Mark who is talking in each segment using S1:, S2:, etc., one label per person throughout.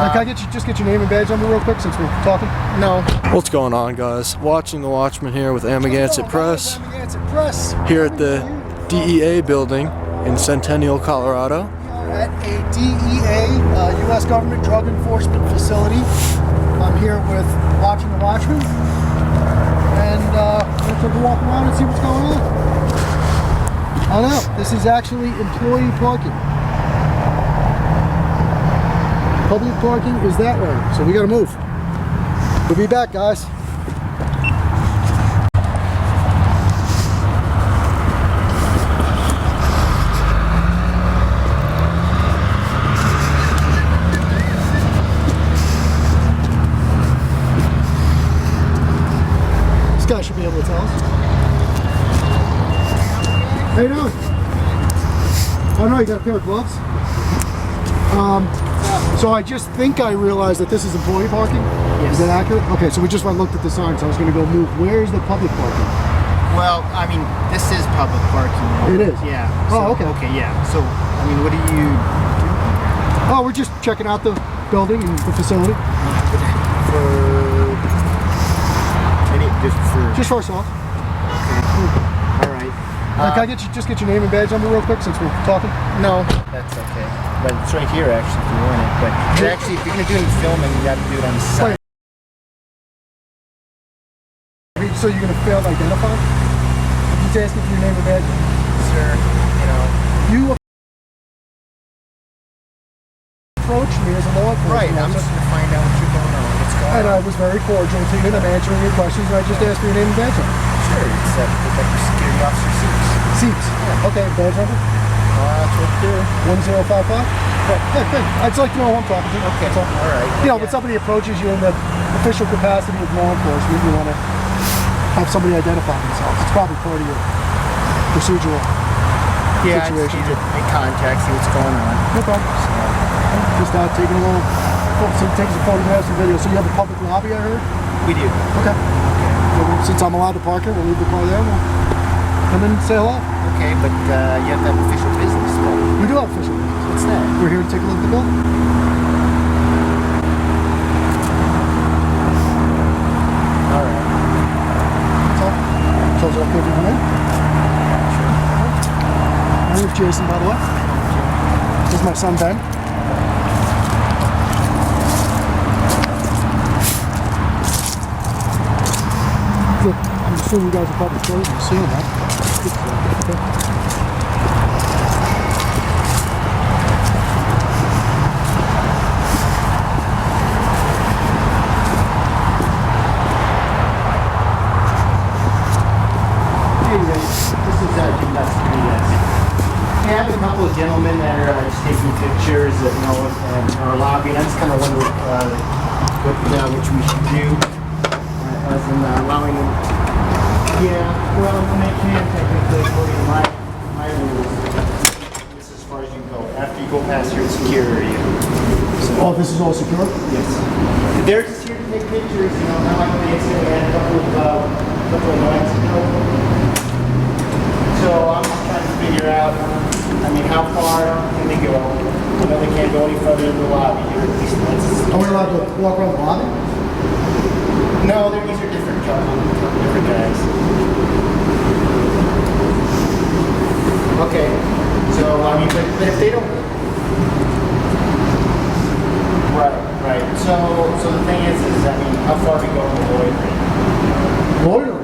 S1: Can I just get your name and badge number real quick since we're talking?
S2: No.
S3: What's going on, guys? Watching the Watchman here with Amagansett Press here at the DEA building in Centennial, Colorado.
S1: At a DEA, U.S. government drug enforcement facility. I'm here with Watching the Watchman, and we're going to walk around and see what's going on. Oh no, this is actually employee parking. Public parking is that way, so we gotta move. We'll be back, guys. This guy should be able to tell us. How you doing? Oh no, you got a pair of gloves? So I just think I realized that this is employee parking?
S2: Yes.
S1: Is that accurate? Okay, so we just went and looked at the sign, so I was going to go move. Where's the public parking?
S2: Well, I mean, this is public parking.
S1: It is?
S2: Yeah.
S1: Oh,
S2: So,
S1: okay.
S2: Okay, yeah. So, I mean, what do you do?
S1: Oh, we're just checking out the building and the facility.
S2: For... Maybe just for...
S1: Just for ourselves.
S2: Okay. All right.
S1: Can I just get your name and badge number real quick since we're talking?
S2: No. That's okay. But it's right here, actually, if you want it. But actually, if you're going to do any filming, you got to do it on the side.
S1: Wait. So you're going to fail to identify? I'm just asking for your name and badge.
S2: Sir, you know...
S1: You approached me as a law enforcement
S2: Right, I'm just going to find out what's going on. What's going
S1: and
S2: on.
S1: I was very cordial to you, and I'm answering your questions, and I just asked for your name and badge number.
S2: Sure, it's like your security officer seats.
S1: Seats.
S2: Yeah.
S1: Okay, badge number?
S2: That's right there.
S1: 1055? Good, good. I'd just like to know who I'm talking to.
S2: Okay,
S1: That's all.
S2: all right.
S1: You know, when somebody approaches you in the official capacity of law enforcement, you want to have somebody identify themselves. It's probably part of your procedural
S2: Yeah, I just
S1: situation.
S2: need to make contact, see what's going on.
S1: No problem. Just taking a little, taking some photographs and videos. So you have a public lobby, I heard?
S2: We do.
S1: Okay. So since I'm allowed to park here, we'll leave the car there. We'll come in and say hello.
S2: Okay, but you have to have official business though.
S1: We do have official business.
S2: What's that?
S1: We're here to take a look at the building.
S2: All right.
S1: That's all. So is it okay if you come in?
S2: Sure.
S1: My name's Jason, by the way. This is my son, Ben. Look, I'm assuming you guys are public clothes. I'm seeing that. Okay.
S2: This is Jim I have a couple of gentlemen that are just taking pictures that in our lobby, and I just kind of wonder which we should do as in allowing them. Yeah, well, they can technically according to my rules. This is as far as you can go. After you go past your security. So,
S1: Oh, this is all secure?
S2: yes. They're just here to take pictures, not like the incident we had a couple of nights ago. So I'm just trying to figure out, how far can they go? I know they can't go any further in the lobby here, at least that's...
S1: Are we allowed to walk around the lobby?
S2: No, these are different guys. Okay, so, but if they don't... Right. So the thing is how far do we go in the loitering?
S1: Loitering?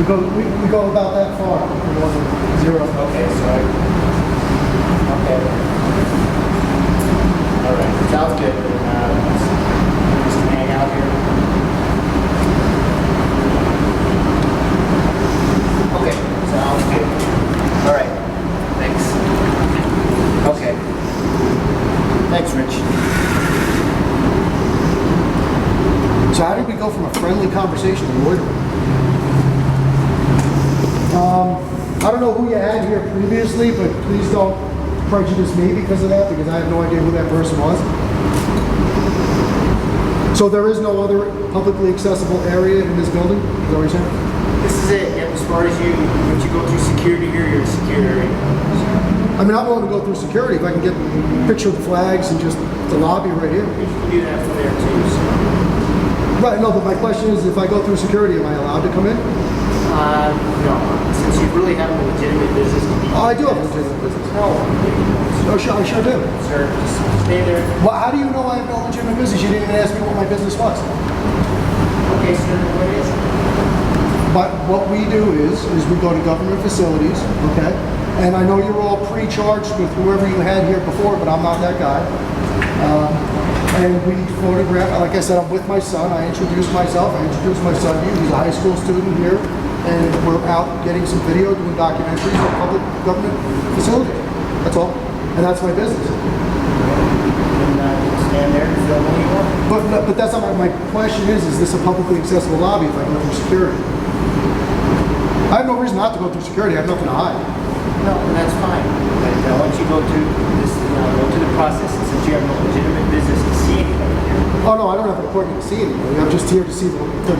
S1: We go about that far. We go to 0.
S2: Okay, okay. All right, sounds good. Just hang out here. Okay, sounds good. All right, thanks. Okay. Thanks, Rich.
S1: So how did we go from a friendly conversation to loitering? I don't know who you had here previously, but please don't prejudice me because of that, because I have no idea who that person was. So there is no other publicly accessible area in this building? Is that what you're saying?
S2: This is it. It was far as once you go through security here, you're in security.
S1: I mean, I'm willing to go through security if I can get a picture of the flags and just the lobby right here.
S2: You can do that from there too. So.
S1: Right, no, but my question is, if I go through security, am I allowed to come in?
S2: No, since you really have a legitimate business to be.
S1: Oh, I do have a legitimate business.
S2: No.
S1: Oh, sure, I sure do.
S2: Sir, just stay there.
S1: Well, how do you know I have no legitimate business? You didn't even ask me what my business was.
S2: Okay, sir, what is it?
S1: But what we do is we go to government facilities, okay? And I know you're all pre-charged with whoever you had here before, but I'm not that guy. And we photograph, like I said, I'm with my son. I introduced myself. I introduced my son to you. He's a high school student here. And we're out getting some video, doing documentaries at public government facilities. That's all. And that's my business.
S2: And stand there and film what you want.
S1: But that's not my question is this a publicly accessible lobby if I go through security? I have no reason not to go through security. I have nothing to hide.
S2: No, that's fine. But once you go through this, go through the process, and since you have no legitimate business to see anybody here.
S1: Oh no, I don't have an appointment to see anybody. I'm just here to see the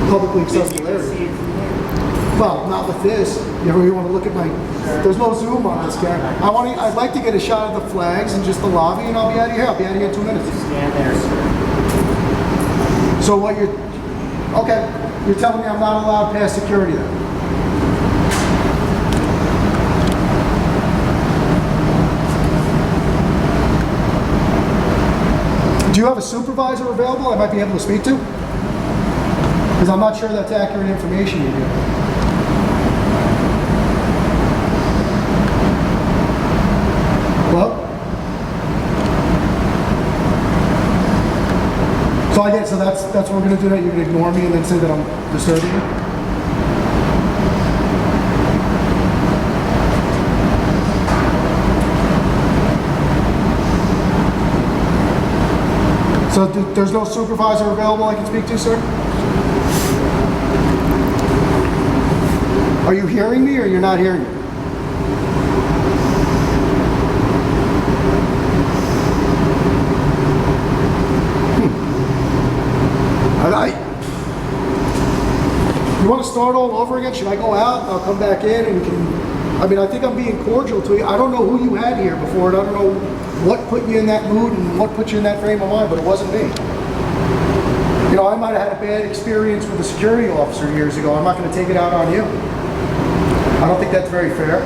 S1: publicly accessible
S2: You can
S1: area.
S2: see it from here.
S1: Well, not with this. You know, you want to look at my. There's no zoom on this camera. I'd like to get a shot of the flags and just the lobby, and I'll be out of here. I'll be out of here in 2 minutes.
S2: Stand there, sir.
S1: So what you're? Okay, you're telling me I'm not allowed past security then? Do you have a supervisor available I might be able to speak to? Because I'm not sure that's accurate information you give. Hello? So that's what we're going to do, that you're going to ignore me and then say that I'm disturbing you? So there's no supervisor available I can speak to, sir? Are you hearing me or you're not hearing me? You want to start all over again? Should I go out and I'll come back in and we can... I mean, I think I'm being cordial to you. I don't know who you had here before, and I don't know what put you in that mood and what put you in that frame of mind, but it wasn't me. You know, I might have had a bad experience with a security officer years ago. I'm not going to take it out on you. I don't think that's very fair.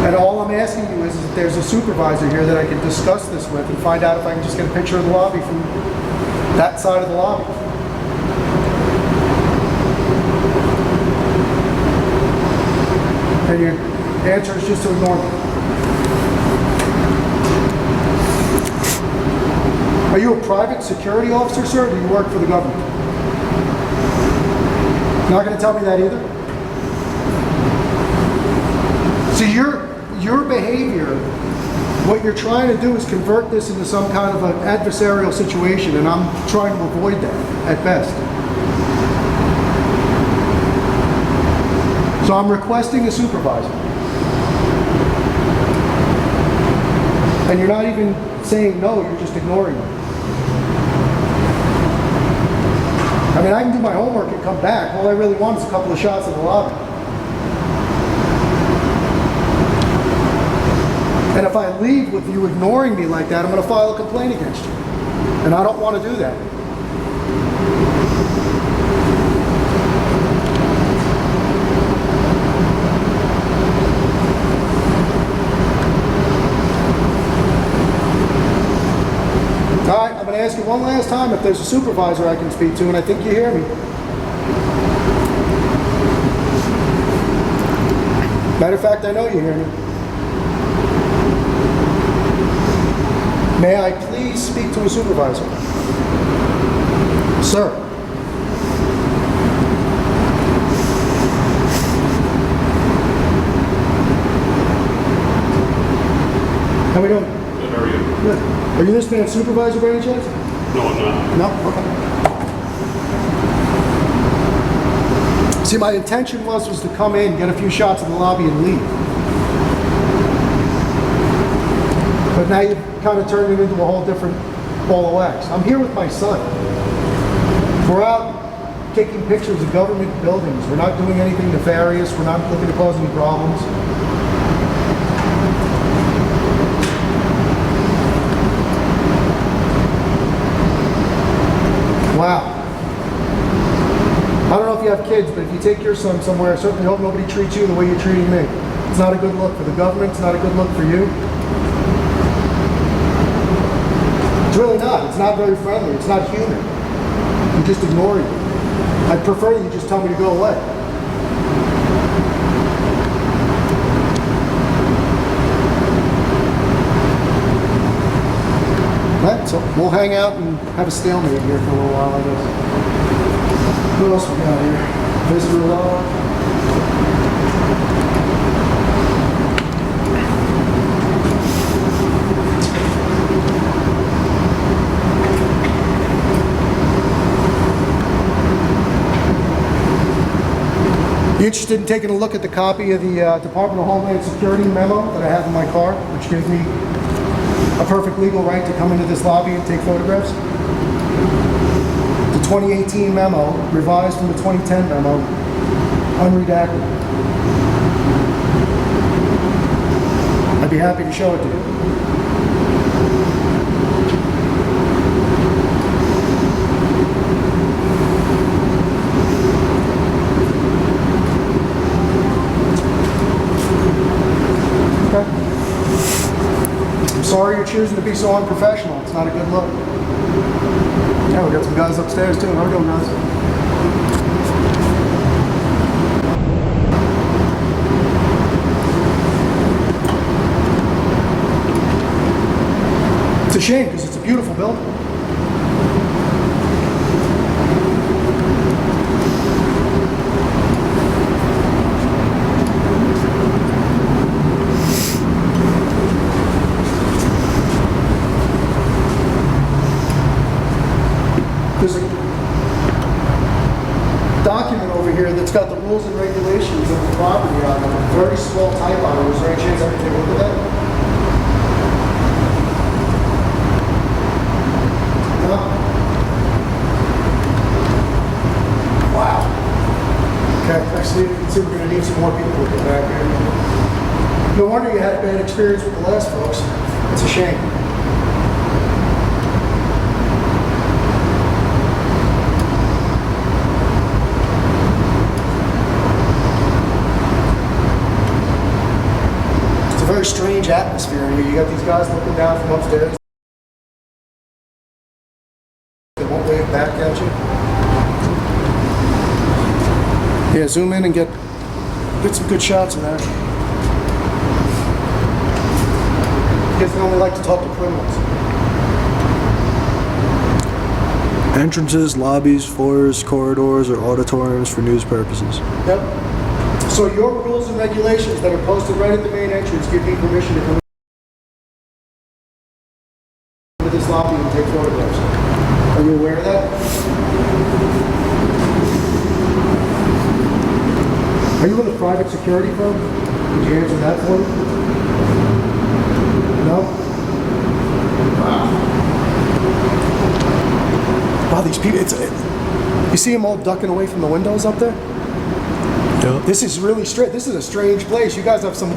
S1: And all I'm asking you is if there's a supervisor here that I can discuss this with and find out if I can just get a picture of the lobby from that side of the lobby. And your answer is just to ignore me. Are you a private security officer, sir, or do you work for the government? Not going to tell me that either? So your behavior, what you're trying to do is convert this into some kind of an adversarial situation, and I'm trying to avoid that at best. So I'm requesting a supervisor. And you're not even saying no, you're just ignoring me. I mean, I can do my homework and come back. All I really want is a couple of shots of the lobby. And if I leave with you ignoring me like that, I'm going to file a complaint against you. And I don't want to do that. All right, I'm going to ask you one last time if there's a supervisor I can speak to, and I think you hear me. Matter of fact, I know you hear me. May I please speak to a supervisor? Sir. How we doing?
S4: Good, how are you?
S1: Good. Are you this man's supervisor by any chance?
S4: No, I'm not.
S1: No? Okay. See, my intention was to come in, get a few shots in the lobby and leave. But now you've kind of turned it into a whole different ball of wax. I'm here with my son. We're out taking pictures of government buildings. We're not doing anything nefarious. We're not looking to cause any problems. Wow. I don't know if you have kids, but if you take your son somewhere, I certainly hope nobody treats you the way you're treating me. It's not a good look for the government. It's not a good look for you. It's really not. It's not very friendly. It's not human. I'm just ignoring you. I'd prefer you just tell me to go away. Right, so we'll hang out and have a stalemate here for a little while, I guess. What else we got here? Visitor log. You interested in taking a look at the copy of the Department of Homeland Security memo that I have in my car, which gives me a perfect legal right to come into this lobby and take photographs? The 2018 memo, revised from the 2010 memo, unredacted. I'd be happy to show it to you. Sorry you're choosing to be so unprofessional. It's not a good look. Yeah, we got some guys upstairs too. How we doing, guys? It's a shame because it's a beautiful building. There's a document over here that's got the rules and regulations of the property on it. A very small type on it. Is there any chance I can take a look at that? No? Wow. Okay, actually, it seems we're going to need some more people to get back here. No wonder you had a bad experience with the last folks. It's a shame. Very strange atmosphere in here. You got these guys looking down from upstairs. They won't wave back at you. Yeah, zoom in and get some good shots of that. I guess they only like to talk to criminals.
S3: Entrances, lobbies, foyers, corridors, or auditoriums for news purposes.
S1: Yep. So your rules and regulations that are posted right at the main entrance give me permission to come into this lobby and take photographs. Are you aware of that? Are you with a private security firm? Did you answer that for me? No? Wow, these people, you see them all ducking away from the windows up there?
S3: Yep.
S1: This is really strange. This is a strange place. You guys have some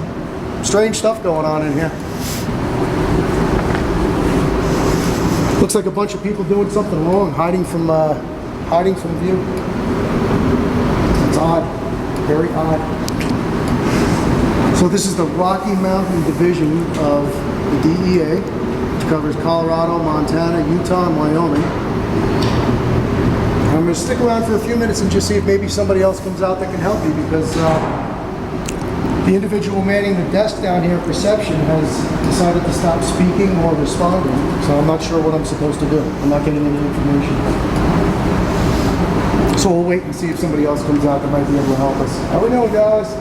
S1: strange stuff going on in here. Looks like a bunch of people doing something wrong, hiding from view. It's odd, very odd. So this is the Rocky Mountain Division of the DEA, which covers Colorado, Montana, Utah, and Wyoming. I'm going to stick around for a few minutes and just see if maybe somebody else comes out that can help me, because the individual manning the desk down here at reception has decided to stop speaking or responding, so I'm not sure what I'm supposed to do. I'm not getting any information. So we'll wait and see if somebody else comes out that might be able to help us. How we doing, guys?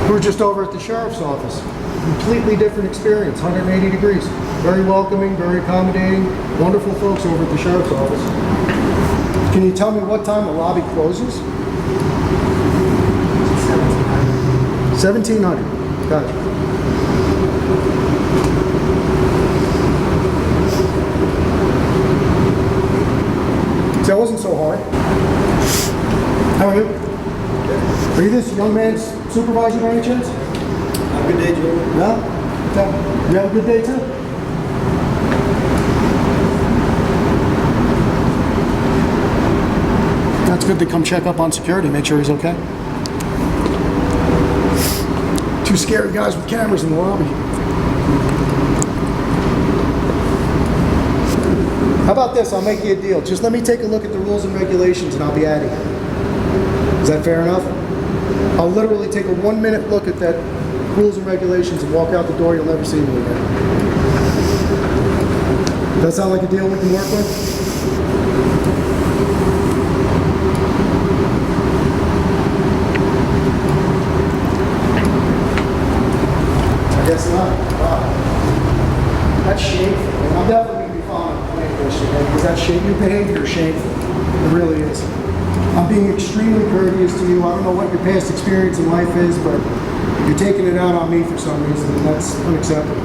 S1: We're just over at the sheriff's office. Completely different experience, 180 degrees. Very welcoming, very accommodating, wonderful folks over at the Sheriff's Office. Can you tell me what time the lobby closes? 1700. Gotcha. See, that wasn't so hard. How are you? Are you this young man's supervisor by any chance?
S5: Have a good day, Joe.
S1: Yeah? You have a good day too? That's good to come check up on security, make sure he's okay. Two scary guys with cameras in the lobby. How about this? I'll make you a deal. Just let me take a look at the rules and regulations and I'll be out of here. Is that fair enough? I'll literally take a 1-minute look at that rules and regulations and walk out the door. You'll never see me again. Does that sound like a deal we can work with? I guess not. Wow. That's shameful. And I'm definitely going to be following the plan this today because that your behavior is shameful. It really is. I'm being extremely courteous to you. I don't know what your past experience in life is, but you're taking it out on me for some reason, and that's unacceptable.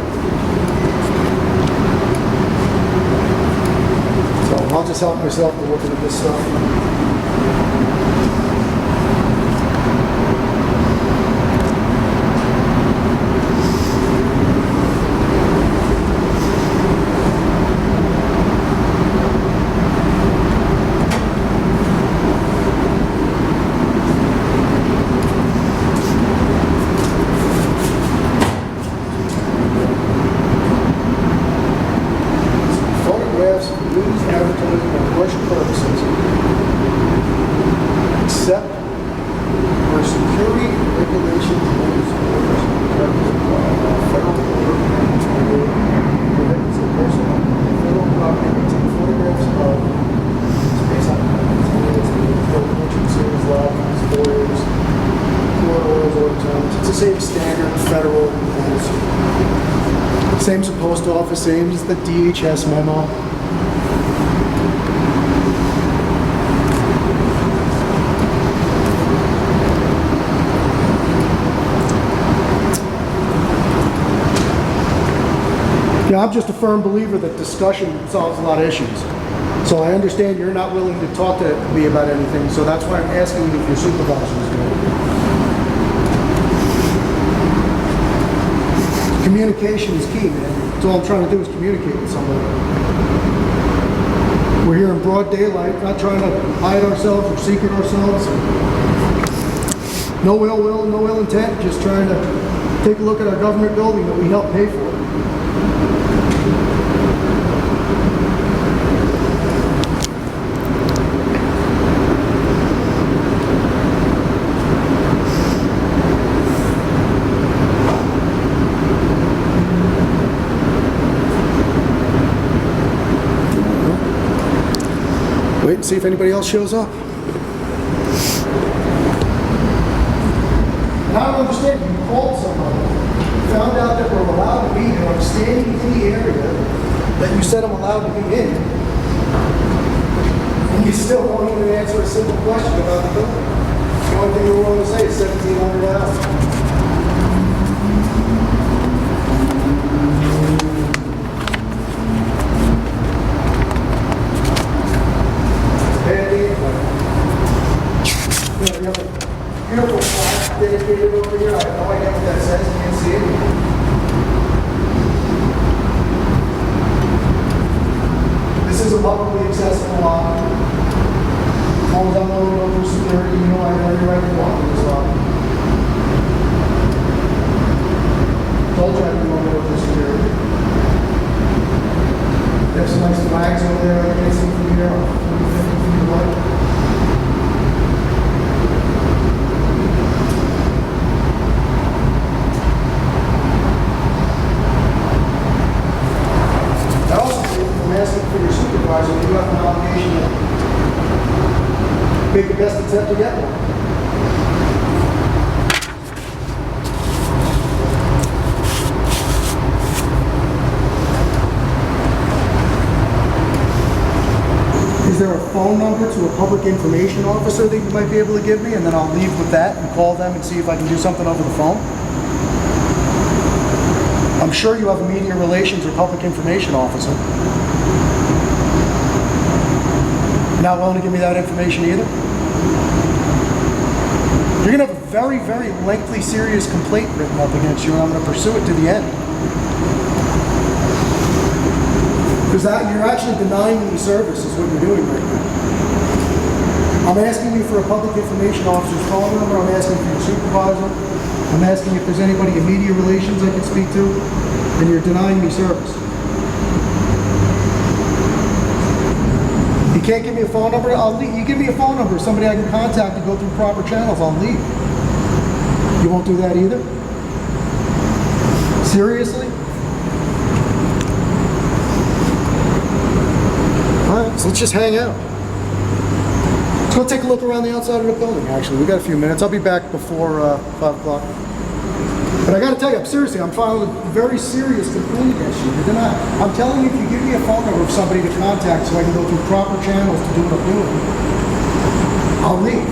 S1: So I'll just help myself to looking at this stuff. News advertising for commercial purposes, except for security regulations, rules, orders, and federal order prohibits a person on federal property to take photographs of space entrances, lobbies, foyers, corridors, auditoriums. It's the same standard federal rules. Same as the post office, same as the DHS memo. Yeah, I'm just a firm believer that discussion solves a lot of issues. So I understand you're not willing to talk to me about anything, so that's why I'm asking you if your supervisor is doing it. Communication is key, man. That's all I'm trying to do is communicate with somebody. We're here in broad daylight, not trying to hide ourselves or secret ourselves. No ill will, no ill intent, just trying to take a look at our government building that we help pay for. Wait and see if anybody else shows up. And I don't understand, you called somebody, found out that we're allowed to be here, I'm standing in the area that you said I'm allowed to be in, and you still won't even answer a simple question about the building. The only thing you're willing to say is $1,700. Beautiful plaque dedicated over here. I have no idea what that says. You can't see it. This is a publicly accessible lobby. As long as I'm not going to go through security, you know I have every right to walk in this lobby. Told you I didn't want to go through security. There's some nice flags over there I can't see from here. 50 feet away. Asking for your supervisor, you have an obligation to make the best attempt to get one. there a phone number to a public information officer that you might be able to give me? And then I'll leave with that and call them and see if I can do something over the phone. I'm sure you have a media relations or public information officer. Not willing to give me that information either? You're going to have a very, very lengthy, serious complaint written up against you, and I'm going to pursue it to the end. Because you're actually denying me service is what you're doing right now. I'm asking you for a public information officer's phone number. I'm asking for your supervisor. I'm asking if there's anybody in media relations I can speak to, and you're denying me service. You can't give me a phone number? I'll leave. You give me a phone number, somebody I can contact to go through proper channels, I'll leave. You won't do that either? Seriously? Alright, so let's just hang out. Let's go take a look around the outside of the building, actually. We got a few minutes. I'll be back before 5 o'clock. But I gotta tell you, I'm filing a very serious complaint against you. I'm telling you, if you give me a phone number of somebody to contact so I can go through proper channels to do what I'm doing, I'll leave.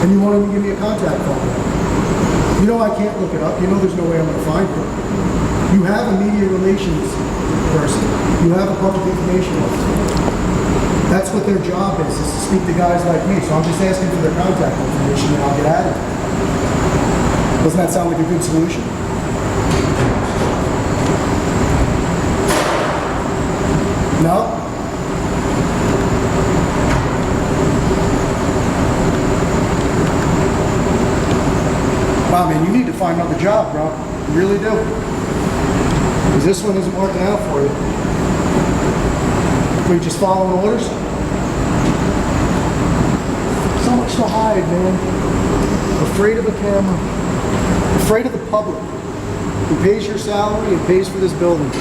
S1: And you won't even give me a contact phone number. You know I can't look it up. You know there's no way I'm gonna find it. You have a media relations person. You have a public information officer. That's what their job is to speak to guys like me. So I'm just asking for their contact information and I'll get at it. Doesn't that sound like a good solution? No? Wow, man, you need to find another job, bro. You really do. Because this one isn't working out for you. Are you just following orders? So much to hide, man. Afraid of a camera. Afraid of the public who pays your salary and pays for this building.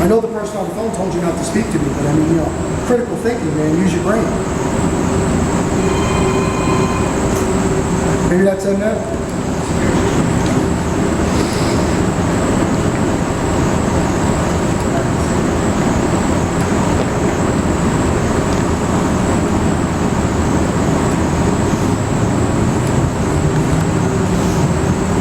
S1: I know the person on the phone told you not to speak to me, but I mean, you know, critical thinking, man, use your brain. Maybe that's enough.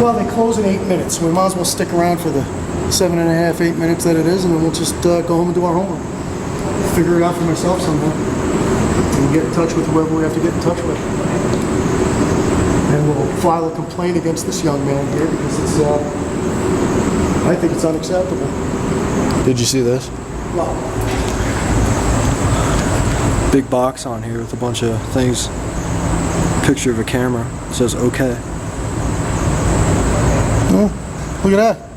S1: Well, they close in 8 minutes, so we might as well stick around for the 7.5, 8 minutes that it is, and then we'll just go home and do our homework. Figure it out for myself somehow. And get in touch with whoever we have to get in touch with. And we'll file a complaint against this young man here because it's, I think it's unacceptable.
S3: Did you see this?
S1: Well,
S3: Big box on here with a bunch of things. Picture of a camera. It says okay.
S1: oh, look at that.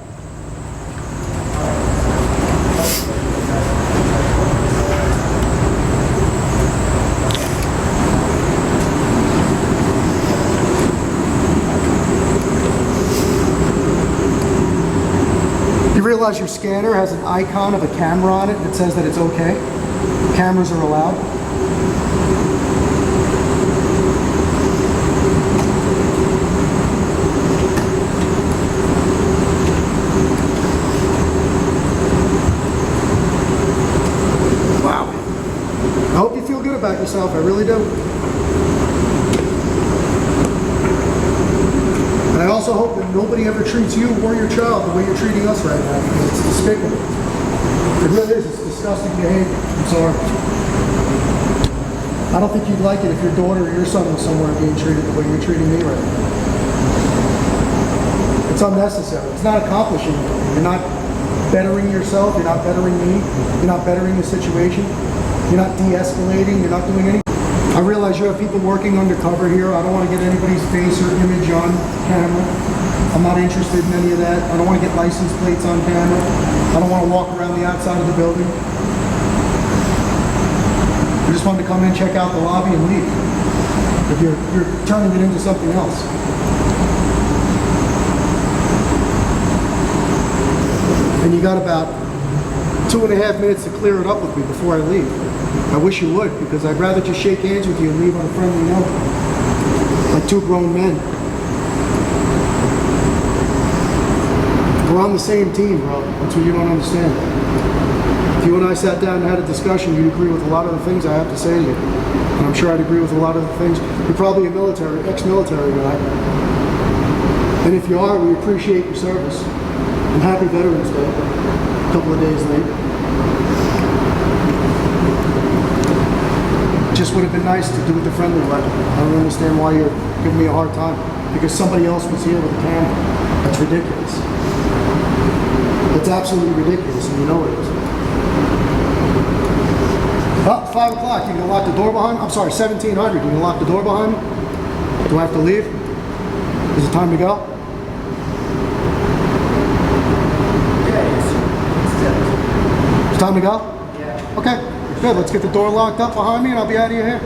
S1: You realize your scanner has an icon of a camera on it that says that it's okay? Cameras are allowed. Wow. I hope you feel good about yourself, I really do. And I also hope that nobody ever treats you or your child the way you're treating us right now, because it's despicable. It really is. It's disgusting behavior. I'm sorry. I don't think you'd like it if your daughter or your son was somewhere being treated the way you're treating me right now. It's unnecessary. It's not accomplishing anything. You're not bettering yourself. You're not bettering me. You're not bettering the situation. You're not de-escalating. You're not doing anything. I realize you have people working undercover here. I don't want to get anybody's face or image on camera. I'm not interested in any of that. I don't want to get license plates on camera. I don't want to walk around the outside of the building. I just wanted to come in, check out the lobby, and leave. But you're turning it into something else. And you got about 2.5 minutes to clear it up with me before I leave. I wish you would, because I'd rather just shake hands with you and leave on a friendly note. Like two grown men. We're on the same team, bro. That's what you don't understand. If you and I sat down and had a discussion, you'd agree with a lot of the things I have to say to you. And I'm sure I'd agree with a lot of the things. You're probably a ex-military guy. And if you are, we appreciate your service. And happy Veterans Day. A couple of days late. Just would have been nice to do it the friendly way. I don't understand why you're giving me a hard time. Because somebody else was here with a camera. That's ridiculous. That's absolutely ridiculous, and you know it is. About 5 o'clock, you can lock the door behind me? I'm sorry, 1700. You can lock the door behind me? Do I have to leave? Is it time to go? It's time to go? Yeah. Okay, good. Let's get the door locked up behind me and I'll be out of your hair.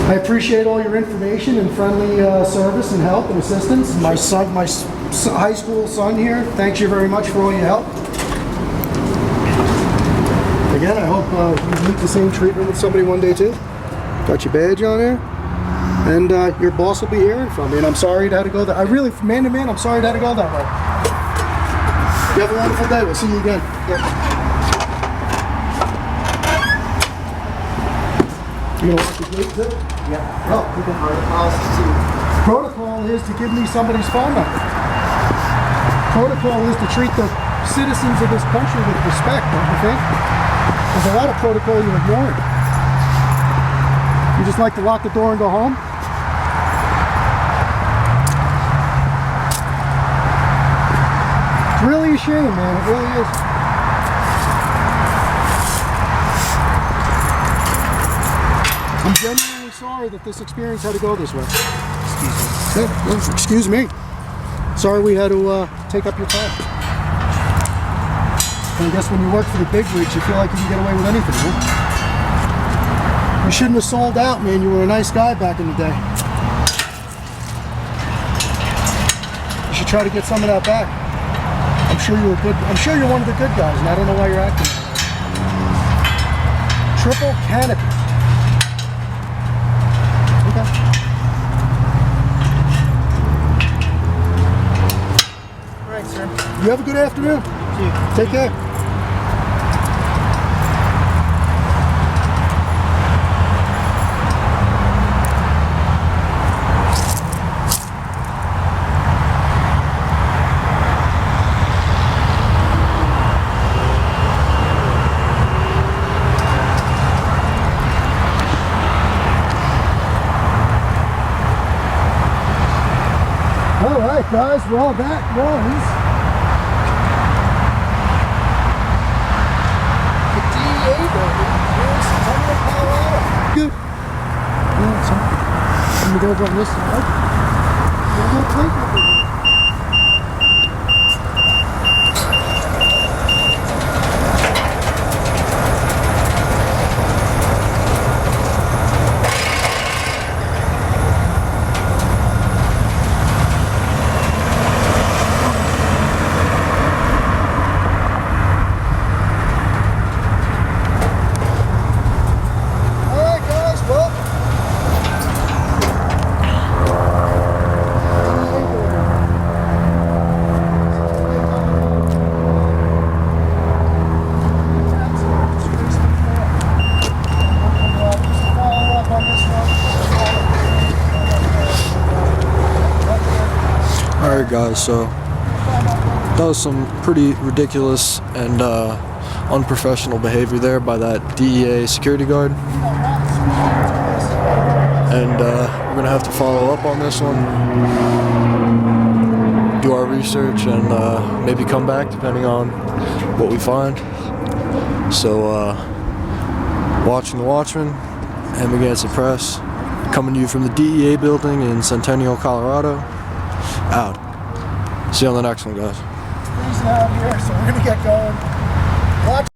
S1: I appreciate all your information and friendly service and help and assistance. My son, my high school son here, thanks you very much for all your help. Again, I hope you meet the same treatment with somebody one day too. Got your badge on there. And your boss will be hearing from me. And I'm sorry to have to go that. I really, man to man, I'm sorry to have to go that way. You have a wonderful day. We'll see you again. You gonna lock the gate too? Yeah. Oh, okay. Protocol is to give me somebody's phone number. Protocol is to treat the citizens of this country with respect, don't you think? There's a lot of protocol you're ignoring. You just like to lock the door and go home? It's really a shame, man. It really is. I'm genuinely sorry that this experience had to go this way. Excuse me. Sorry we had to take up your time. And I guess when you work for the big wigs, you feel like you can get away with anything, huh? You shouldn't have sold out, man. You were a nice guy back in the day. You should try to get some of that back. I'm sure you're one of the good guys, and I don't know why you're acting like that. Triple canopy. Okay. All right, sir. You have a good afternoon. Take care. All right, guys. Well, that was the DEA building here in Centennial, Colorado. Good. Yeah, so I'm gonna go over on this side. We'll go take over here.
S3: Alright guys, so that was some pretty ridiculous and unprofessional behavior there by that DEA security guard. And we're going to have to follow up on this one, do our research, and maybe come back depending on what we find. So, watching the Watchmen, Amagansett Press, coming to you from the DEA building in Centennial, Colorado. Out. See you on the next one, guys.
S1: It's freezing out here, so we're gonna get going. Watch